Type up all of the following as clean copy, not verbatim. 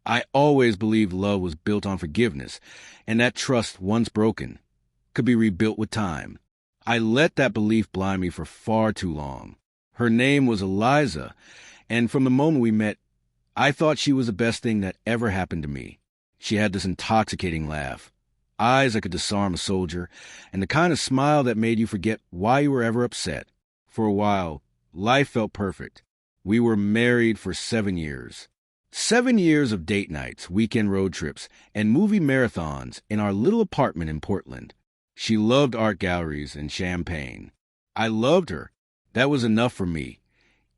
I always believed love was built on forgiveness, and that trust, once broken, could be rebuilt with time. I let that belief blind me for far too long. Her name was Eliza, and from the moment we met, I thought she was the best thing that ever happened to me. She had this intoxicating laugh, eyes that could disarm a soldier, and the kind of smile that made you forget why you were ever upset. For a while, life felt perfect. We were married for 7 years. 7 years of date nights, weekend road trips, and movie marathons in our little apartment in Portland. She loved art galleries and champagne. I loved her. That was enough for me,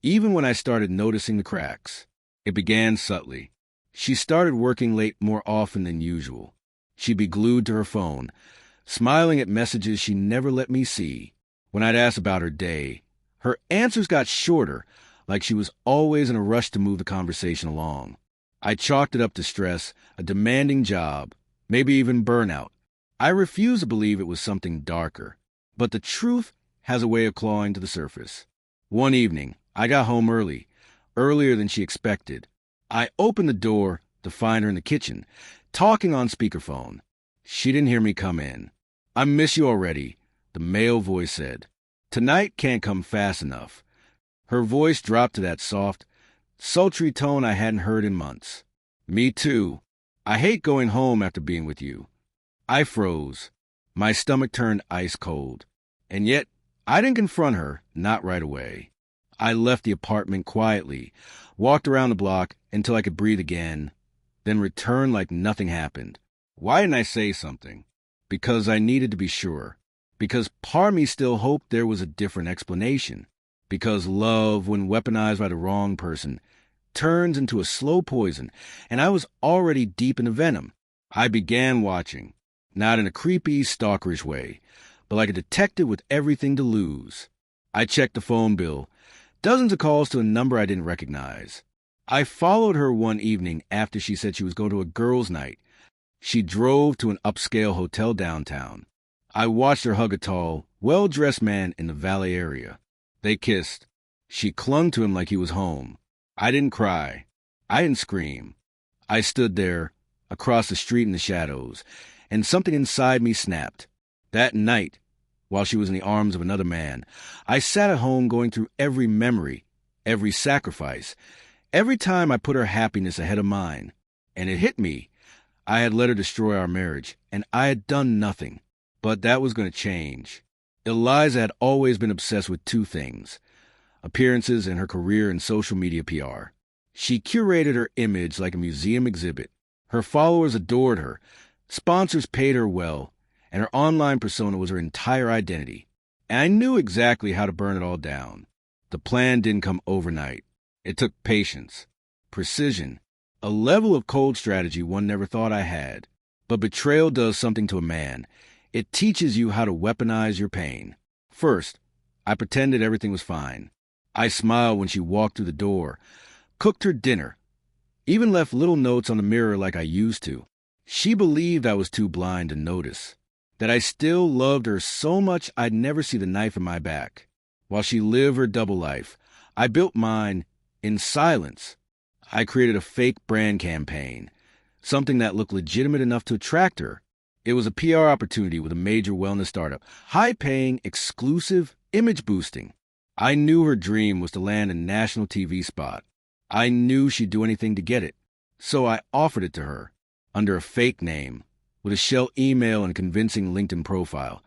even when I started noticing the cracks. It began subtly. She started working late more often than usual. She'd be glued to her phone, smiling at messages she never let me see. When I'd ask about her day, her answers got shorter, like she was always in a rush to move the conversation along. I chalked it up to stress, a demanding job, maybe even burnout. I refused to believe it was something darker, but the truth has a way of clawing to the surface. One evening, I got home early, earlier than she expected. I opened the door to find her in the kitchen, talking on speakerphone. She didn't hear me come in. "I miss you already," the male voice said. "Tonight can't come fast enough." Her voice dropped to that soft, sultry tone I hadn't heard in months. "Me too. I hate going home after being with you." I froze. My stomach turned ice cold. And yet, I didn't confront her, not right away. I left the apartment quietly, walked around the block until I could breathe again, then returned like nothing happened. Why didn't I say something? Because I needed to be sure. Because part of me still hoped there was a different explanation. Because love, when weaponized by the wrong person, turns into a slow poison, and I was already deep in the venom. I began watching, not in a creepy, stalkerish way, but like a detective with everything to lose. I checked the phone bill, dozens of calls to a number I didn't recognize. I followed her one evening after she said she was going to a girls' night. She drove to an upscale hotel downtown. I watched her hug a tall, well-dressed man in the valet area. They kissed. She clung to him like he was home. I didn't cry. I didn't scream. I stood there, across the street in the shadows, and something inside me snapped. That night, while she was in the arms of another man, I sat at home going through every memory, every sacrifice, every time I put her happiness ahead of mine. And it hit me. I had let her destroy our marriage, and I had done nothing. But that was going to change. Eliza had always been obsessed with two things: appearances and her career in social media PR. She curated her image like a museum exhibit. Her followers adored her. Sponsors paid her well, and her online persona was her entire identity. And I knew exactly how to burn it all down. The plan didn't come overnight. It took patience, precision, a level of cold strategy one never thought I had. But betrayal does something to a man. It teaches you how to weaponize your pain. First, I pretended everything was fine. I smiled when she walked through the door, cooked her dinner, even left little notes on the mirror like I used to. She believed I was too blind to notice, that I still loved her so much I'd never see the knife in my back. While she lived her double life, I built mine in silence. I created a fake brand campaign, something that looked legitimate enough to attract her. It was a PR opportunity with a major wellness startup, high-paying, exclusive, image-boosting. I knew her dream was to land a national TV spot. I knew she'd do anything to get it, so I offered it to her, under a fake name, with a shell email and a convincing LinkedIn profile.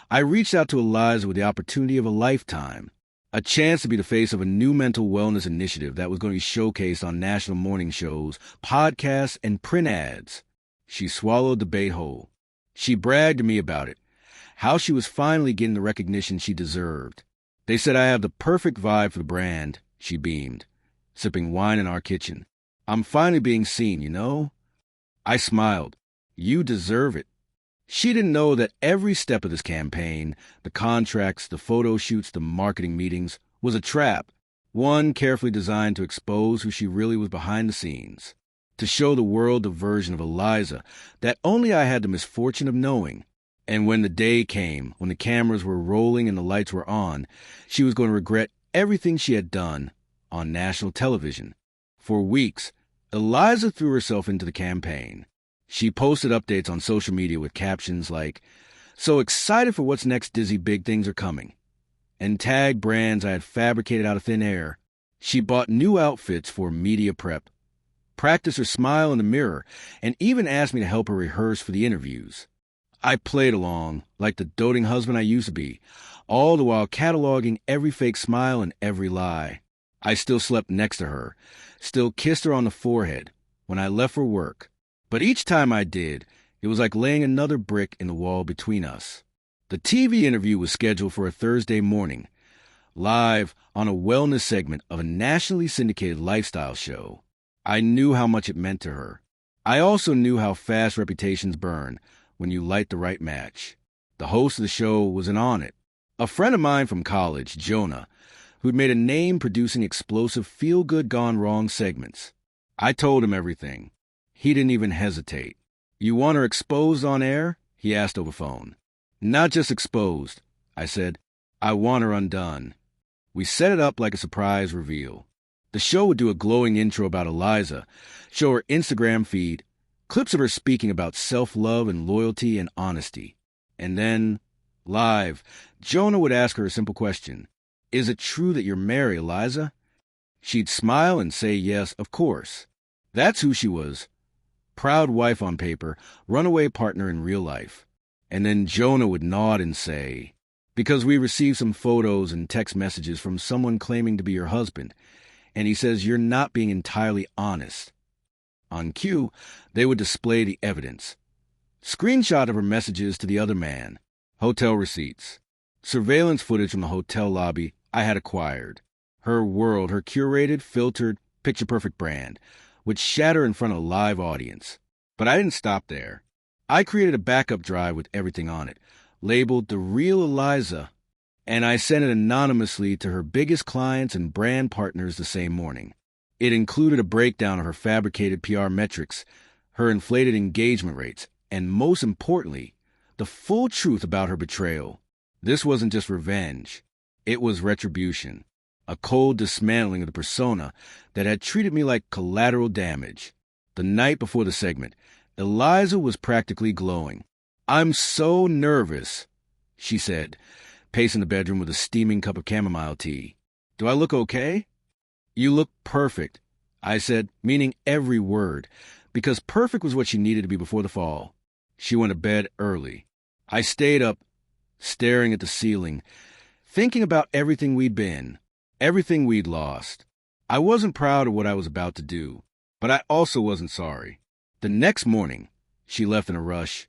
I reached out to Eliza with the opportunity of a lifetime, a chance to be the face of a new mental wellness initiative that was going to be showcased on national morning shows, podcasts, and print ads. She swallowed the bait whole. She bragged to me about it, how she was finally getting the recognition she deserved. "They said I have the perfect vibe for the brand," she beamed, sipping wine in our kitchen. "I'm finally being seen, you know?" I smiled. "You deserve it." She didn't know that every step of this campaign, the contracts, the photo shoots, the marketing meetings, was a trap, one carefully designed to expose who she really was behind the scenes, to show the world the version of Eliza that only I had the misfortune of knowing. And when the day came, when the cameras were rolling and the lights were on, she was going to regret everything she had done on national television. For weeks, Eliza threw herself into the campaign. She posted updates on social media with captions like, "So excited for what's next, Dizzy, big things are coming," and tagged brands I had fabricated out of thin air. She bought new outfits for media prep, practiced her smile in the mirror, and even asked me to help her rehearse for the interviews. I played along, like the doting husband I used to be, all the while cataloging every fake smile and every lie. I still slept next to her, still kissed her on the forehead when I left for work. But each time I did, it was like laying another brick in the wall between us. The TV interview was scheduled for a Thursday morning, live on a wellness segment of a nationally syndicated lifestyle show. I knew how much it meant to her. I also knew how fast reputations burn when you light the right match. The host of the show was in on it. A friend of mine from college, Jonah, who'd made a name producing explosive feel-good gone wrong segments. I told him everything. He didn't even hesitate. "You want her exposed on air?" he asked over phone. "Not just exposed," I said. "I want her undone." We set it up like a surprise reveal. The show would do a glowing intro about Eliza, show her Instagram feed, clips of her speaking about self-love and loyalty and honesty. And then, live, Jonah would ask her a simple question. "Is it true that you're married, Eliza?" She'd smile and say yes, of course. That's who she was. Proud wife on paper, runaway partner in real life. And then Jonah would nod and say, "Because we received some photos and text messages from someone claiming to be your husband, and he says you're not being entirely honest." On cue, they would display the evidence. Screenshot of her messages to the other man, hotel receipts, surveillance footage from the hotel lobby I had acquired. Her world, her curated, filtered, picture-perfect brand, would shatter in front of a live audience. But I didn't stop there. I created a backup drive with everything on it, labeled The Real Eliza, and I sent it anonymously to her biggest clients and brand partners the same morning. It included a breakdown of her fabricated PR metrics, her inflated engagement rates, and most importantly, the full truth about her betrayal. This wasn't just revenge. It was retribution, a cold dismantling of the persona that had treated me like collateral damage. The night before the segment, Eliza was practically glowing. "I'm so nervous," she said, pacing the bedroom with a steaming cup of chamomile tea. "Do I look okay?" "You look perfect," I said, meaning every word, because perfect was what she needed to be before the fall. She went to bed early. I stayed up, staring at the ceiling, thinking about everything we'd been, everything we'd lost. I wasn't proud of what I was about to do, but I also wasn't sorry. The next morning, she left in a rush,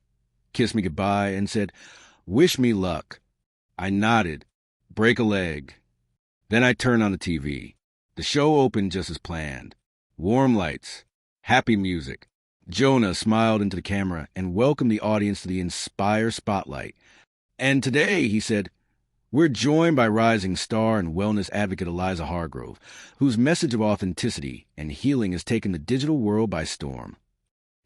kissed me goodbye, and said, "Wish me luck." I nodded, break a leg. Then I turned on the TV. The show opened just as planned. Warm lights, happy music. Jonah smiled into the camera and welcomed the audience to the Inspire Spotlight. "And today," he said, "we're joined by rising star and wellness advocate Eliza Hargrove, whose message of authenticity and healing has taken the digital world by storm."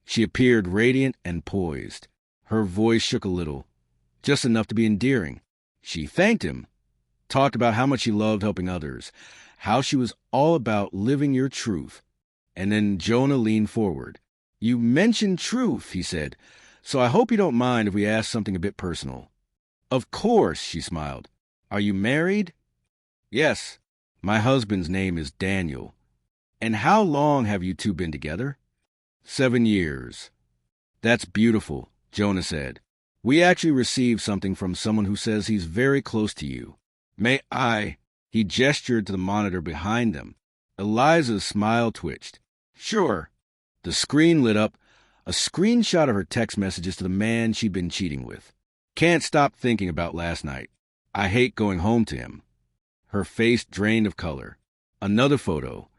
She appeared radiant and poised. Her voice shook a little, just enough to be endearing. She thanked him, talked about how much she loved helping others, how she was all about living your truth. And then Jonah leaned forward. "You mentioned truth," he said, "so I hope you don't mind if we ask something a bit personal." "Of course," she smiled. "Are you married?" "Yes. My husband's name is Daniel." "And how long have you two been together?" 7 years. "That's beautiful," Jonah said. "We actually received something from someone who says he's very close to you. May I?" He gestured to the monitor behind them. Eliza's smile twitched. "Sure." The screen lit up, a screenshot of her text messages to the man she'd been cheating with. "Can't stop thinking about last night. I hate going home to him." Her face drained of color. Another photo,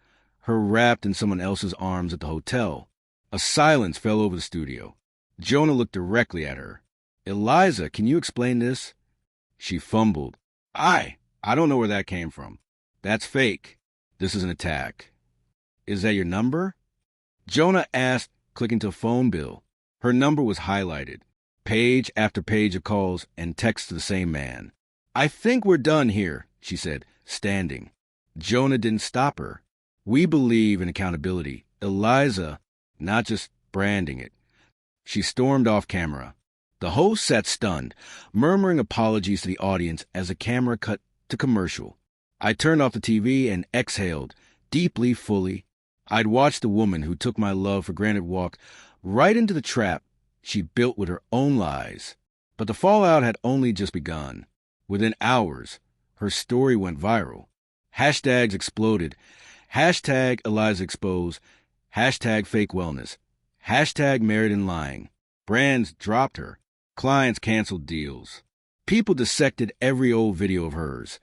her wrapped in someone else's arms at the hotel. A silence fell over the studio. Jonah looked directly at her. "Eliza, can you explain this?" She fumbled. I don't know where that came from. That's fake. This is an attack." "Is that your number?" Jonah asked, clicking to a phone bill. Her number was highlighted. Page after page of calls and texts to the same man. "I think we're done here," she said, standing. Jonah didn't stop her. "We believe in accountability," Eliza, not just branding it. She stormed off camera. The host sat stunned, murmuring apologies to the audience as the camera cut to commercial. I turned off the TV and exhaled, deeply, fully. I'd watched the woman who took my love for granted walk right into the trap she built with her own lies. But the fallout had only just begun. Within hours, her story went viral. Hashtags exploded. Hashtag Eliza Exposed. Hashtag Fake Wellness. Hashtag Married and Lying. Brands dropped her. Clients canceled deals. People dissected every old video of hers,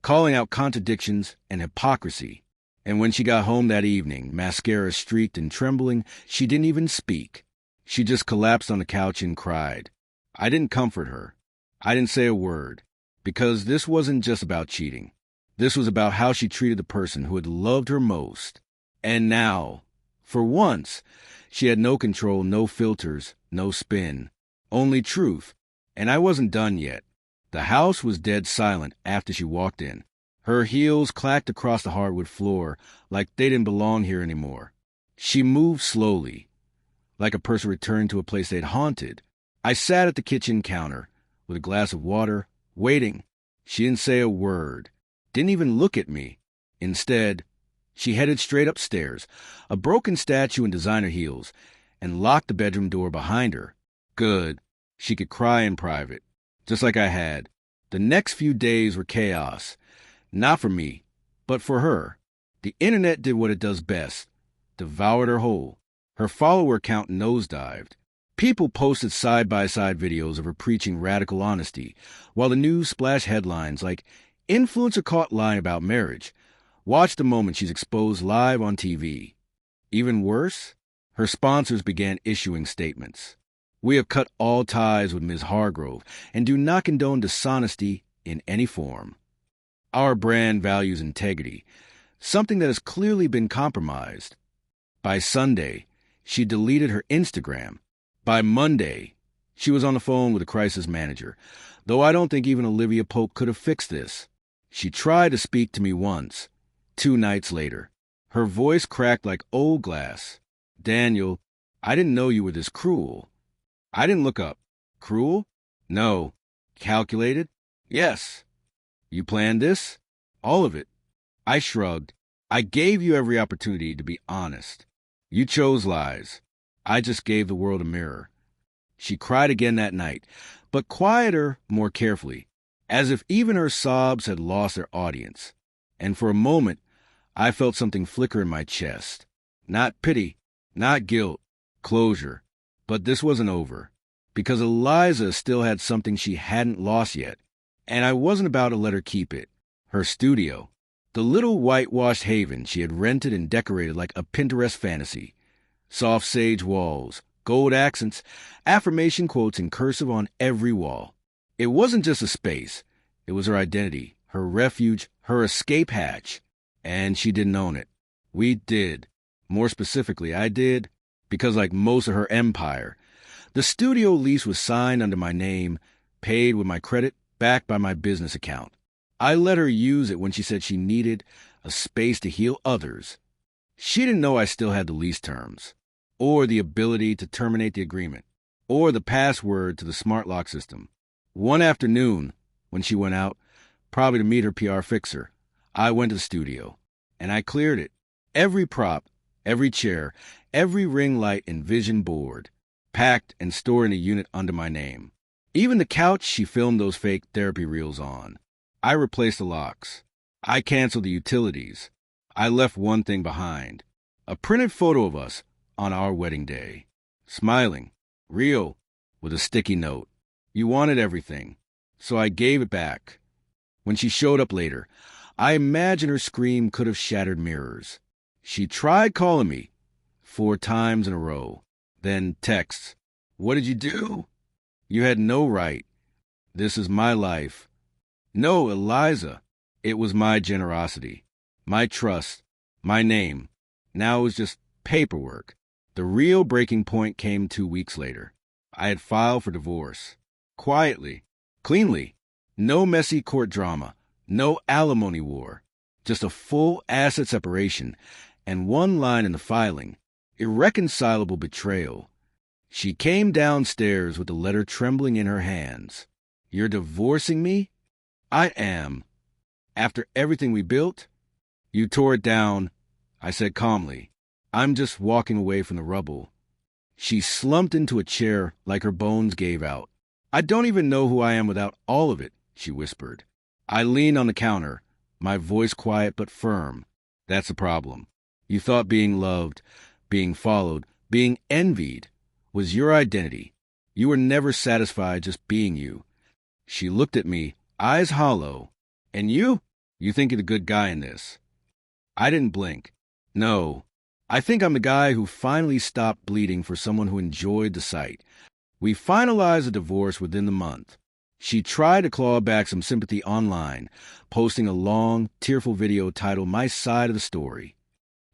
calling out contradictions and hypocrisy. And when she got home that evening, mascara streaked and trembling, she didn't even speak. She just collapsed on the couch and cried. I didn't comfort her. I didn't say a word, because this wasn't just about cheating. This was about how she treated the person who had loved her most. And now, for once, she had no control, no filters, no spin, only truth. And I wasn't done yet. The house was dead silent after she walked in. Her heels clacked across the hardwood floor like they didn't belong here anymore. She moved slowly, like a person returned to a place they'd haunted. I sat at the kitchen counter with a glass of water, waiting. She didn't say a word, didn't even look at me. Instead, she headed straight upstairs, a broken statue in designer heels, and locked the bedroom door behind her. Good. She could cry in private, just like I had. The next few days were chaos. Not for me, but for her. The internet did what it does best, devoured her whole. Her follower count nosedived. People posted side-by-side videos of her preaching radical honesty, while the news splashed headlines like, "Influencer caught lying about marriage. Watch the moment she's exposed live on TV." Even worse, her sponsors began issuing statements. "We have cut all ties with Ms. Hargrove and do not condone dishonesty in any form. Our brand values integrity, something that has clearly been compromised." By Sunday, she deleted her Instagram. By Monday, she was on the phone with a crisis manager, though I don't think even Olivia Pope could have fixed this. She tried to speak to me once. 2 nights later, her voice cracked like old glass. "Daniel, I didn't know you were this cruel." I didn't look up. Cruel? No. Calculated? Yes. You planned this? All of it. I shrugged. I gave you every opportunity to be honest. You chose lies. I just gave the world a mirror. She cried again that night, but quieter, more carefully, as if even her sobs had lost their audience. And for a moment, I felt something flicker in my chest. Not pity, not guilt, closure. But this wasn't over, because Eliza still had something she hadn't lost yet, and I wasn't about to let her keep it. Her studio, the little whitewashed haven she had rented and decorated like a Pinterest fantasy. Soft sage walls, gold accents, affirmation quotes in cursive on every wall. It wasn't just a space. It was her identity, her refuge, her escape hatch. And she didn't own it. We did. More specifically, I did. Because like most of her empire, the studio lease was signed under my name, paid with my credit, backed by my business account. I let her use it when she said she needed a space to heal others. She didn't know I still had the lease terms, or the ability to terminate the agreement, or the password to the smart lock system. One afternoon, when she went out, probably to meet her PR fixer, I went to the studio, and I cleared it. Every prop, every chair, every ring light and vision board, packed and stored in a unit under my name. Even the couch she filmed those fake therapy reels on. I replaced the locks. I canceled the utilities. I left one thing behind. A printed photo of us on our wedding day. Smiling. Real. With a sticky note. You wanted everything. So I gave it back. When she showed up later, I imagine her scream could have shattered mirrors. She tried calling me 4 times in a row. Then texts. "What did you do? You had no right. This is my life." No, Eliza. It was my generosity, my trust, my name. Now it was just paperwork. The real breaking point came 2 weeks later. I had filed for divorce. Quietly. Cleanly. No messy court drama. No alimony war. Just a full asset separation and one line in the filing, irreconcilable betrayal. She came downstairs with the letter trembling in her hands. You're divorcing me? I am. After everything we built? You tore it down, I said calmly. I'm just walking away from the rubble. She slumped into a chair like her bones gave out. I don't even know who I am without all of it, she whispered. I leaned on the counter, my voice quiet but firm. That's the problem. You thought being loved, being followed, being envied was your identity. You were never satisfied just being you. She looked at me, eyes hollow. And you? You think you're the good guy in this? I didn't blink. No. I think I'm the guy who finally stopped bleeding for someone who enjoyed the sight. We finalized a divorce within the month. She tried to claw back some sympathy online, posting a long, tearful video titled My Side of the Story.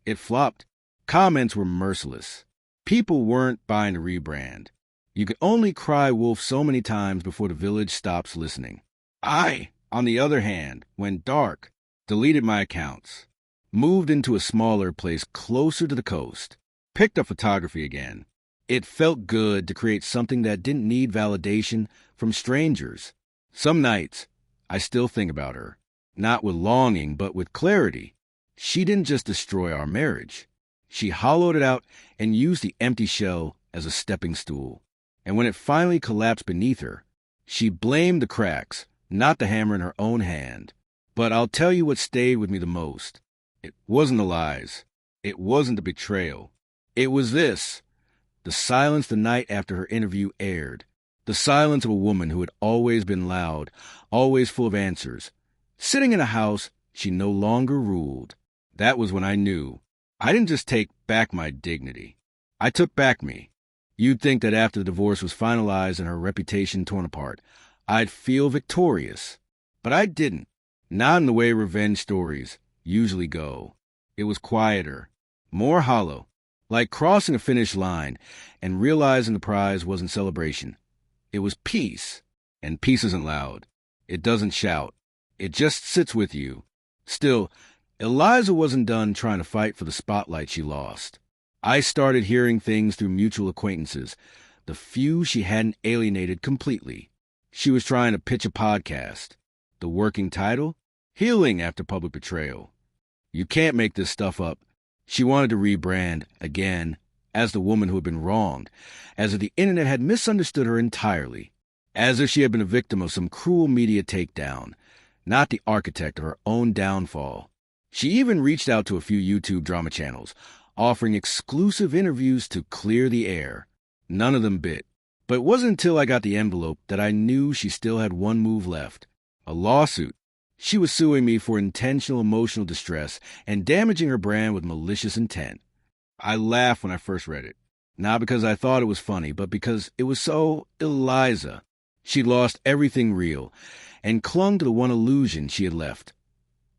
It flopped. Comments were merciless. People weren't buying the rebrand. You could only cry wolf so many times before the village stops listening. I, on the other hand, went dark, deleted my accounts, moved into a smaller place closer to the coast, picked up photography again. It felt good to create something that didn't need validation from strangers. Some nights, I still think about her, not with longing, but with clarity. She didn't just destroy our marriage. She hollowed it out and used the empty shell as a stepping stool. And when it finally collapsed beneath her, she blamed the cracks, not the hammer in her own hand. But I'll tell you what stayed with me the most. It wasn't the lies. It wasn't the betrayal. It was this. The silence the night after her interview aired. The silence of a woman who had always been loud, always full of answers. Sitting in a house she no longer ruled. That was when I knew. I didn't just take back my dignity. I took back me. You'd think that after the divorce was finalized and her reputation torn apart, I'd feel victorious. But I didn't. Not in the way revenge stories usually go. It was quieter, more hollow, like crossing a finish line and realizing the prize wasn't celebration. It was peace, and peace isn't loud. It doesn't shout. It just sits with you. Still, Eliza wasn't done trying to fight for the spotlight she lost. I started hearing things through mutual acquaintances, the few she hadn't alienated completely. She was trying to pitch a podcast. The working title? Healing After Public Betrayal. You can't make this stuff up. She wanted to rebrand, again, as the woman who had been wronged, as if the internet had misunderstood her entirely, as if she had been a victim of some cruel media takedown, not the architect of her own downfall. She even reached out to a few YouTube drama channels, offering exclusive interviews to clear the air. None of them bit. But it wasn't until I got the envelope that I knew she still had one move left. A lawsuit. She was suing me for intentional emotional distress and damaging her brand with malicious intent. I laughed when I first read it. Not because I thought it was funny, but because it was so Eliza. She'd lost everything real and clung to the one illusion she had left.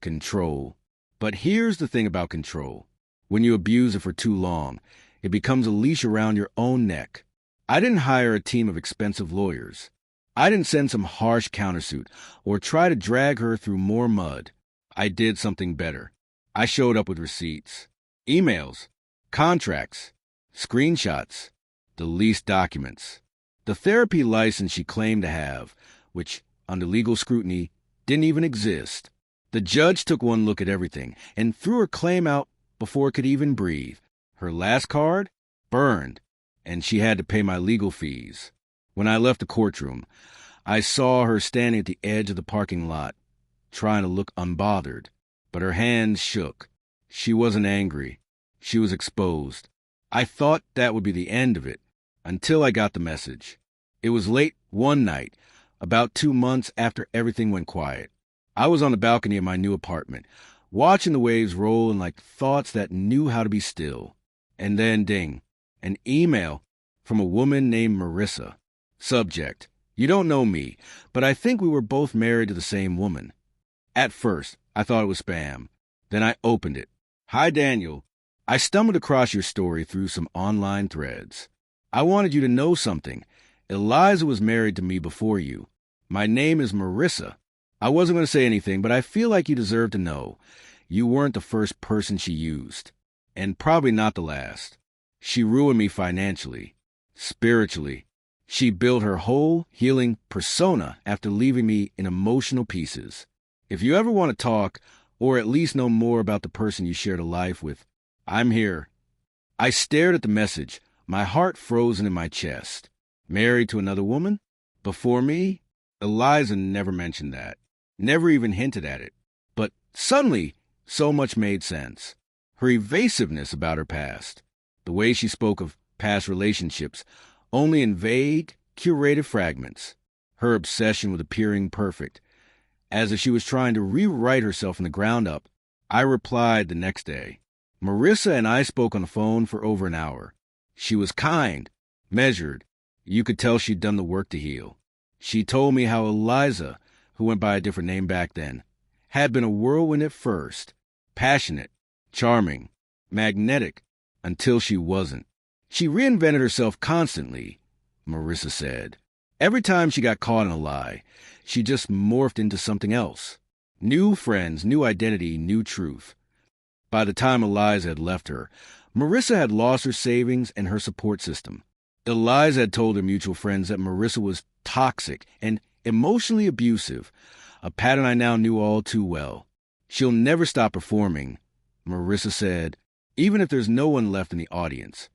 Control. But here's the thing about control. When you abuse it for too long, it becomes a leash around your own neck. I didn't hire a team of expensive lawyers. I didn't send some harsh countersuit or try to drag her through more mud. I did something better. I showed up with receipts, emails, contracts, screenshots, the leased documents, the therapy license she claimed to have, which, under legal scrutiny, didn't even exist. The judge took one look at everything and threw her claim out before it could even breathe. Her last card? Burned, and she had to pay my legal fees. When I left the courtroom, I saw her standing at the edge of the parking lot, trying to look unbothered, but her hands shook. She wasn't angry. She was exposed. I thought that would be the end of it, until I got the message. It was late one night, about 2 months after everything went quiet. I was on the balcony of my new apartment, watching the waves roll in like thoughts that knew how to be still. And then, ding, an email from a woman named Marissa. Subject: You don't know me, but I think we were both married to the same woman. At first, I thought it was spam. Then I opened it. Hi, Daniel. I stumbled across your story through some online threads. I wanted you to know something. Eliza was married to me before you. My name is Marissa. I wasn't going to say anything, but I feel like you deserve to know. You weren't the first person she used. and probably not the last. She ruined me financially, spiritually. She built her whole healing persona after leaving me in emotional pieces. If you ever want to talk, or at least know more about the person you shared a life with, I'm here. I stared at the message, my heart frozen in my chest. Married to another woman? Before me? Eliza never mentioned that. Never even hinted at it. But suddenly, so much made sense. Her evasiveness about her past. The way she spoke of past relationships, only in vague, curated fragments. Her obsession with appearing perfect, as if she was trying to rewrite herself from the ground up. I replied the next day. Marissa and I spoke on the phone for over an hour. She was kind, measured. You could tell she'd done the work to heal. She told me how Eliza, who went by a different name back then, had been a whirlwind at first, passionate, charming, magnetic, until she wasn't. She reinvented herself constantly, Marissa said. Every time she got caught in a lie, she just morphed into something else. New friends, new identity, new truth. By the time Eliza had left her, Marissa had lost her savings and her support system. Eliza had told her mutual friends that Marissa was toxic and emotionally abusive, a pattern I now knew all too well. She'll never stop performing, Marissa said, even if there's no one left in the audience.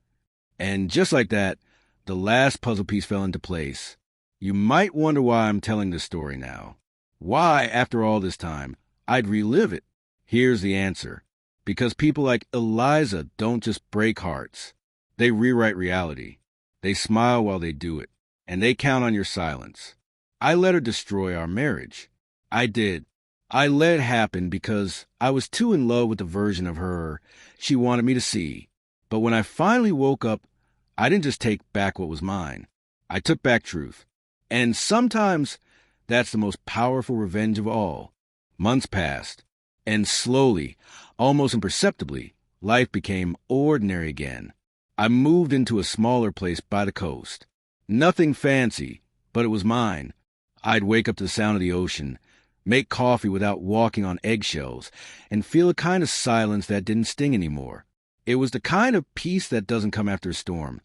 And just like that, the last puzzle piece fell into place. You might wonder why I'm telling this story now. Why, after all this time, I'd relive it. Here's the answer. Because people like Eliza don't just break hearts. They rewrite reality. They smile while they do it, and they count on your silence. I let her destroy our marriage. I did. I let it happen because I was too in love with the version of her she wanted me to see. But when I finally woke up, I didn't just take back what was mine. I took back truth. And sometimes that's the most powerful revenge of all. Months passed, and slowly, almost imperceptibly, life became ordinary again. I moved into a smaller place by the coast. Nothing fancy, but it was mine. I'd wake up to the sound of the ocean, make coffee without walking on eggshells, and feel a kind of silence that didn't sting anymore. It was the kind of peace that doesn't come after a storm.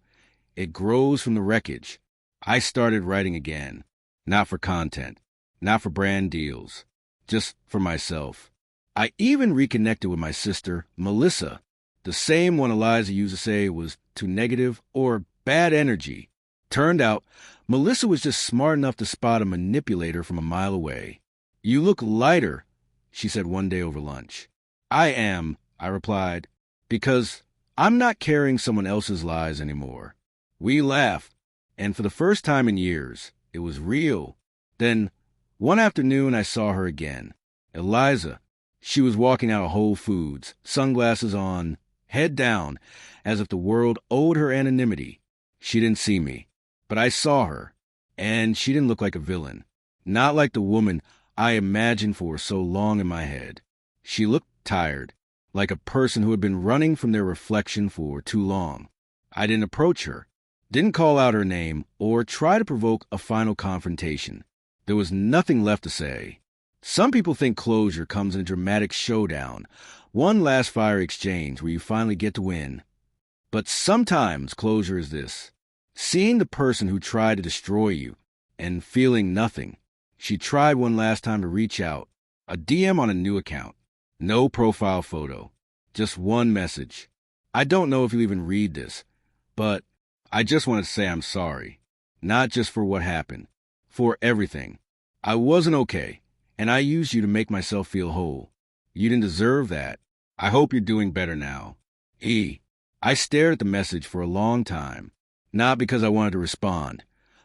It grows from the wreckage. I started writing again. Not for content, not for brand deals, just for myself. I even reconnected with my sister, Melissa, the same one Eliza used to say was too negative or bad energy. Turned out, Melissa was just smart enough to spot a manipulator from a mile away. You look lighter, she said one day over lunch. I am, I replied, because I'm not carrying someone else's lies anymore. We laughed, and for the first time in years, it was real. Then, one afternoon, I saw her again. Eliza. She was walking out of Whole Foods, sunglasses on, head down, as if the world owed her anonymity. She didn't see me, but I saw her, and she didn't look like a villain. Not like the woman I imagined for so long in my head. She looked tired, like a person who had been running from their reflection for too long. I didn't approach her, didn't call out her name, or try to provoke a final confrontation. There was nothing left to say. Some people think closure comes in a dramatic showdown, one last fire exchange where you finally get to win. But sometimes closure is this: seeing the person who tried to destroy you and feeling nothing. She tried one last time to reach out, a DM on a new account. No profile photo, just one message. I don't know if you'll even read this, but I just want to say I'm sorry. Not just for what happened, for everything. I wasn't okay, and I used you to make myself feel whole. You didn't deserve that. I hope you're doing better now. E. I stared at the message for a long time, not because I wanted to respond,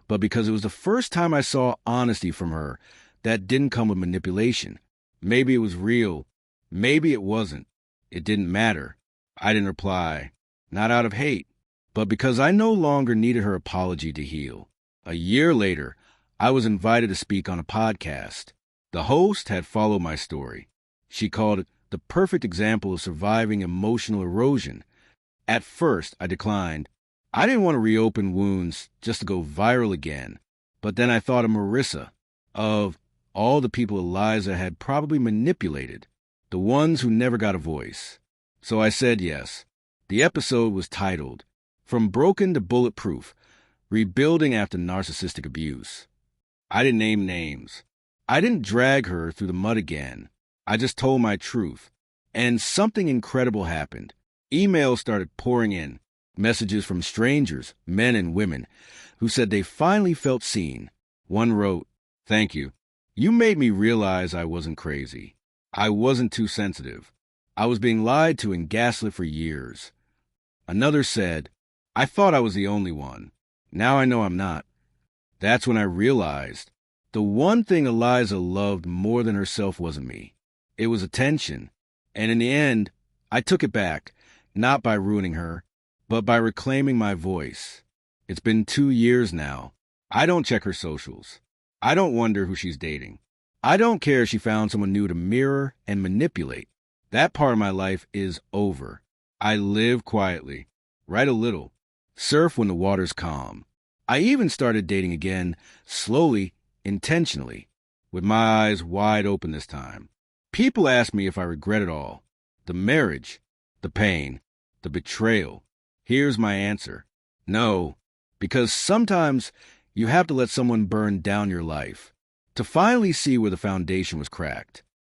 but because it was the first time I saw honesty from her that didn't come with manipulation. Maybe it was real. Maybe it wasn't. It didn't matter. I didn't reply, not out of hate, but because I no longer needed her apology to heal. A year later, I was invited to speak on a podcast. The host had followed my story. She called it the perfect example of surviving emotional erosion. At first, I declined. I didn't want to reopen wounds just to go viral again. But then I thought of Marissa, of all the people Eliza had probably manipulated, the ones who never got a voice. So I said yes. The episode was titled, From Broken to Bulletproof, Rebuilding After Narcissistic Abuse. I didn't name names. I didn't drag her through the mud again. I just told my truth. And something incredible happened. Emails started pouring in. Messages from strangers, men and women, who said they finally felt seen. One wrote, "Thank you. You made me realize I wasn't crazy. I wasn't too sensitive. I was being lied to and gaslit for years." Another said, "I thought I was the only one. Now I know I'm not." That's when I realized the one thing Eliza loved more than herself wasn't me. It was attention. And in the end, I took it back, not by ruining her, but by reclaiming my voice. It's been 2 years now. I don't check her socials. I don't wonder who she's dating. I don't care if she found someone new to mirror and manipulate. That part of my life is over. I live quietly, write a little, surf when the water's calm. I even started dating again, slowly, intentionally, with my eyes wide open this time. People ask me if I regret it all. The marriage, the pain, the betrayal. Here's my answer. No, because sometimes you have to let someone burn down your life to finally see where the foundation was cracked.